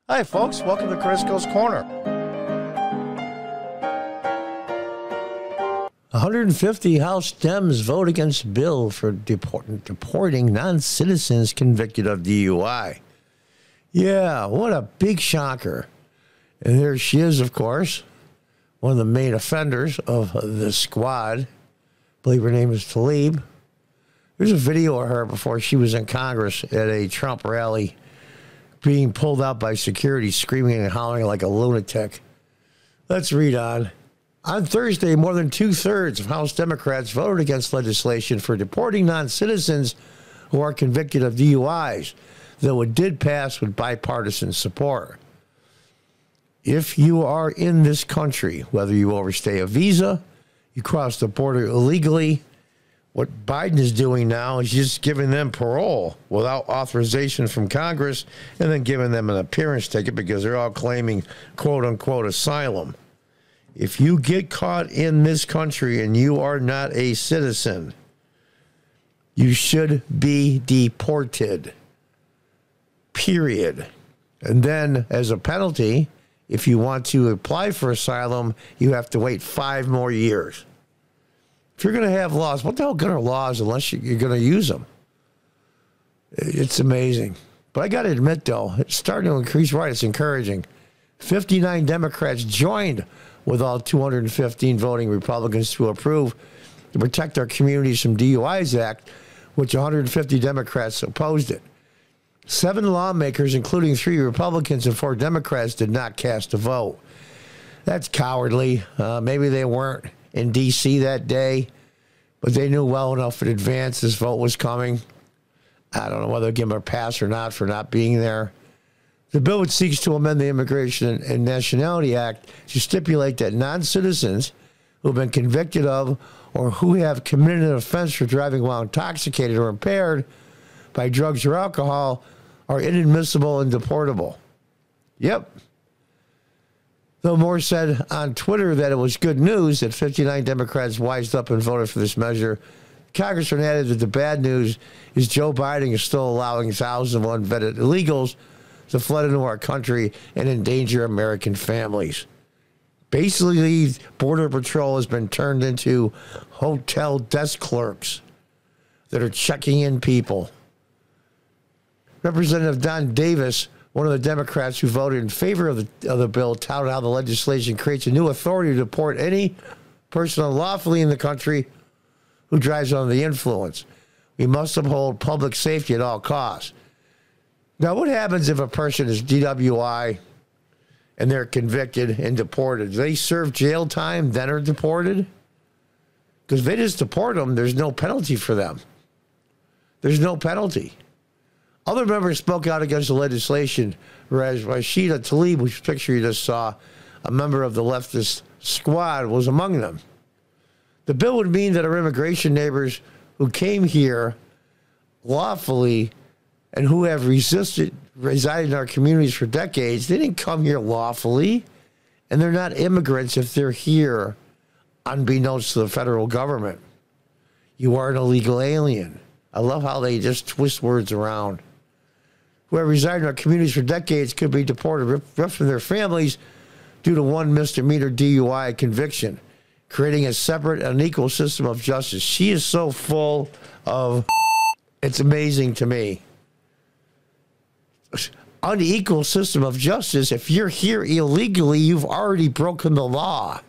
Hi, folks. Welcome to Crisco's Corner. 150 House Dems vote against bill for deporting non-citizens convicted of DUI. Yeah, what a big shocker. And there she is, of course, one of the main offenders of the squad. I believe her name is Tlaib. There's a video of her before she was in Congress at a Trump rally being pulled out by security, screaming and hollering like a lunatic. Let's read on. On Thursday, more than two-thirds of House Democrats voted against legislation for deporting non-citizens who are convicted of DUIs, though it did pass with bipartisan support. If you are in this country, whether you overstay a visa, you cross the border illegally, what Biden is doing now is just giving them parole without authorization from Congress and then giving them an appearance ticket because they're all claiming quote-unquote asylum. If you get caught in this country and you are not a citizen, you should be deported, period. And then as a penalty, if you want to apply for asylum, you have to wait 5 more years. If you're going to have laws, what the hell good are laws unless you're going to use them? It's amazing. But I got to admit, though, it's starting to increase. Right, it's encouraging. 59 Democrats joined with all 215 voting Republicans to approve the Protect Our Communities from DUIs Act, which 150 Democrats opposed it. 7 lawmakers, including 3 Republicans and 4 Democrats, did not cast a vote. That's cowardly. Maybe they weren't in D.C. that day, but they knew well enough in advance this vote was coming. I don't know whether to give them a pass or not for not being there. The bill, which seeks to amend the Immigration and Nationality Act to stipulate that non-citizens who have been convicted of or who have committed an offense for driving while intoxicated or impaired by drugs or alcohol are inadmissible and deportable. Yep. Though Moore said on Twitter that it was good news that 59 Democrats wised up and voted for this measure, Congressman added that the bad news is Joe Biden is still allowing thousands of unvetted illegals to flood into our country and endanger American families. Basically, Border Patrol has been turned into hotel desk clerks that are checking in people. Representative Don Davis, one of the Democrats who voted in favor of the bill, touted how the legislation creates a new authority to deport any person unlawfully in the country who drives under the influence. We must uphold public safety at all costs. Now, what happens if a person is DWI and they're convicted and deported? Do they serve jail time, then are deported? Because if they just deport them, there's no penalty for them. There's no penalty. Other members spoke out against the legislation, whereas Rashida Tlaib, which picture you just saw, a member of the leftist squad, was among them. The bill would mean that our immigration neighbors who came here lawfully and who have resided in our communities for decades, they didn't come here lawfully, and they're not immigrants if they're here unbeknownst to the federal government. You are an illegal alien. I love how they just twist words around. Who have resided in our communities for decades could be deported, ripped from their families due to one misdemeanor DUI conviction, creating a separate and unequal system of justice. She is so full of, it's amazing to me. Unequal system of justice. If you're here illegally, you've already broken the law.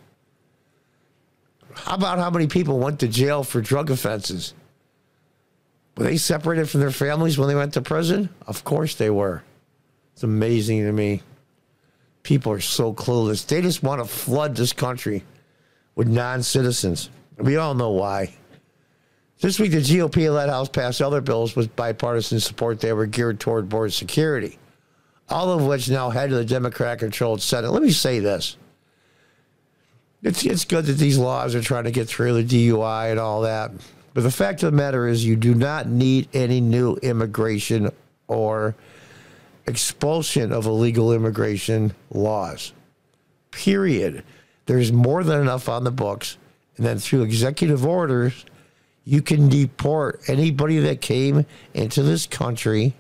How about how many people went to jail for drug offenses? Were they separated from their families when they went to prison? Of course they were. It's amazing to me. People are so clueless. They just want to flood this country with non-citizens. We all know why. This week, the GOP-led House passed other bills with bipartisan support. They were geared toward border security, all of which now head to the Democrat-controlled Senate. Let me say this. It's good that these laws are trying to get through the DUI and all that. But the fact of the matter is you do not need any new immigration or expulsion of illegal immigration laws. Period. There's more than enough on the books. And then through executive orders, you can deport anybody that came into this country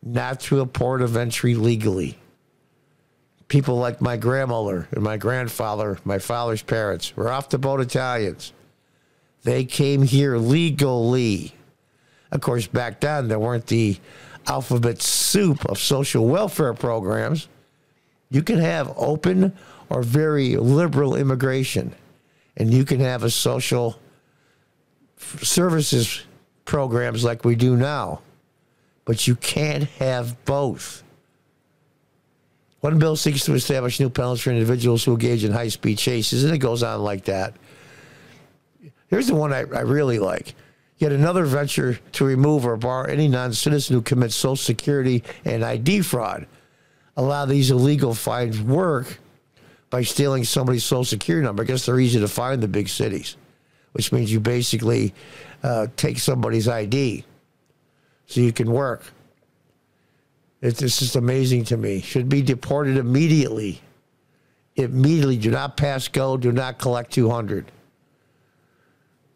not through a port of entry legally. People like my grandmother and my grandfather, my father's parents, were off the boat Italians. They came here legally. Of course, back then, there weren't the alphabet soup of social welfare programs. You can have open or very liberal immigration, and you can have a social services programs like we do now, but you can't have both. One bill seeks to establish new penalties for individuals who engage in high-speed chases, and it goes on like that. Here's the one I really like. Yet another venture to remove or bar any non-citizen who commits Social Security and ID fraud. Allow these illegal fines work by stealing somebody's Social Security number. I guess they're easy to find in the big cities, which means you basically take somebody's ID so you can work. It's just amazing to me. Should be deported immediately. Immediately. Do not pass go. Do not collect 200.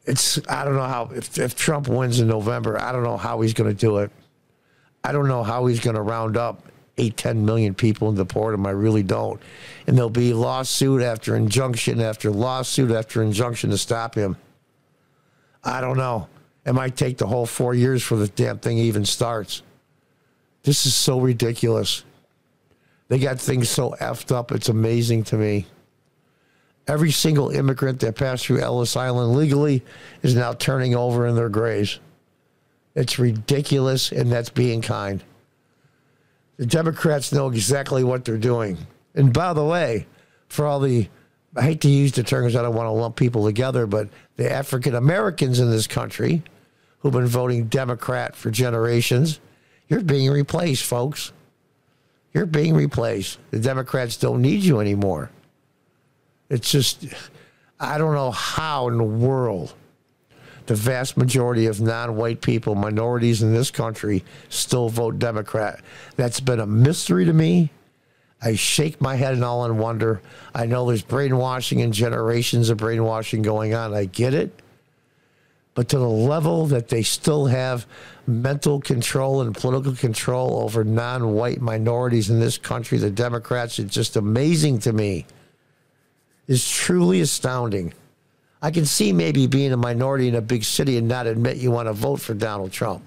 I don't know how, if Trump wins in November, I don't know how he's going to do it. I don't know how he's going to round up 8-10 million people and deport them. I really don't. And there'll be lawsuit after injunction after lawsuit after injunction to stop him. I don't know. It might take the whole 4 years for the damn thing even starts. This is so ridiculous. They got things so effed up. It's amazing to me. Every single immigrant that passed through Ellis Island legally is now turning over in their graves. It's ridiculous, and that's being kind. The Democrats know exactly what they're doing. And by the way, for all the, I hate to use the term because I don't want to lump people together, but the African Americans in this country who've been voting Democrat for generations, you're being replaced, folks. You're being replaced. The Democrats don't need you anymore. It's just, I don't know how in the world the vast majority of non-white people, minorities in this country, still vote Democrat. That's been a mystery to me. I shake my head and all in wonder. I know there's brainwashing and generations of brainwashing going on. I get it. But to the level that they still have mental control and political control over non-white minorities in this country, the Democrats, it's just amazing to me. It's truly astounding. I can see maybe being a minority in a big city and not admit you want to vote for Donald Trump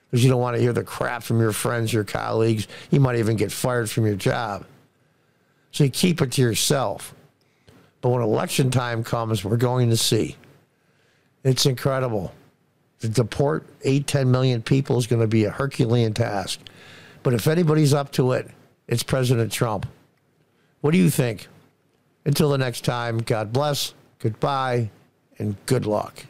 because you don't want to hear the crap from your friends, your colleagues. You might even get fired from your job. So you keep it to yourself. But when election time comes, we're going to see. It's incredible. To deport 8-10 million people is going to be a Herculean task. But if anybody's up to it, it's President Trump. What do you think? Until the next time, God bless, goodbye, and good luck.